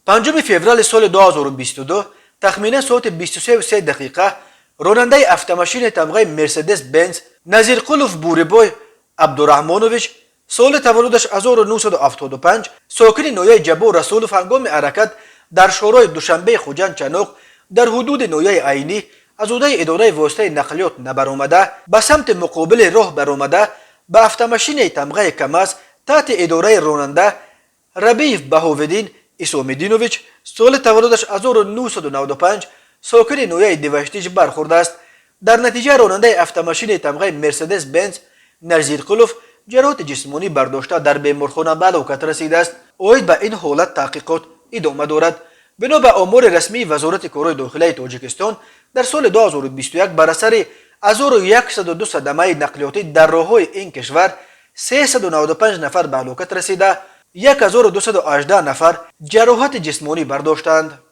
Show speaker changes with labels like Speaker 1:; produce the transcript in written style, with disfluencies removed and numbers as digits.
Speaker 1: 5 فوریه سال 2022 تخمینا ساعت 23:03 دقیقه راننده автомашین تمغه مرسدس بنز نظیر قلوف بوریبوی عبدالرحمانویچ سال تولدش 1975 ساکن نویه جبو رسولوف هنگام حرکت در شورای دوشنبه خوجند چنوق در حدود نویه عینی از عهده اداره واسطه نقلیات نبرآمده به سمت مقابل راه برآمده به автомашین تمغه کماز تحت اداره راننده ربیف بهاودین اسامدینویچ سال تولدش 1995 ساکن نویه دیوشتیج برخورده است. در نتیجه راننده автомашین تمغه مرسدس بنز نظیر قلوف جراحت جسمانی برداشته در بیمارخانه به هلاکت رسیده است. اوید به این حالت تحقیقات ادامه دارد. بنا به آمار رسمی وزارت کارهای داخلی تاجیکستان در سال 2021 بر اثر 1102 صدمه نقلیاتی در راههای این کشور 395 نفر به هلاکت رسیده، 1218 نفر جراحت جسمانی برداشتند.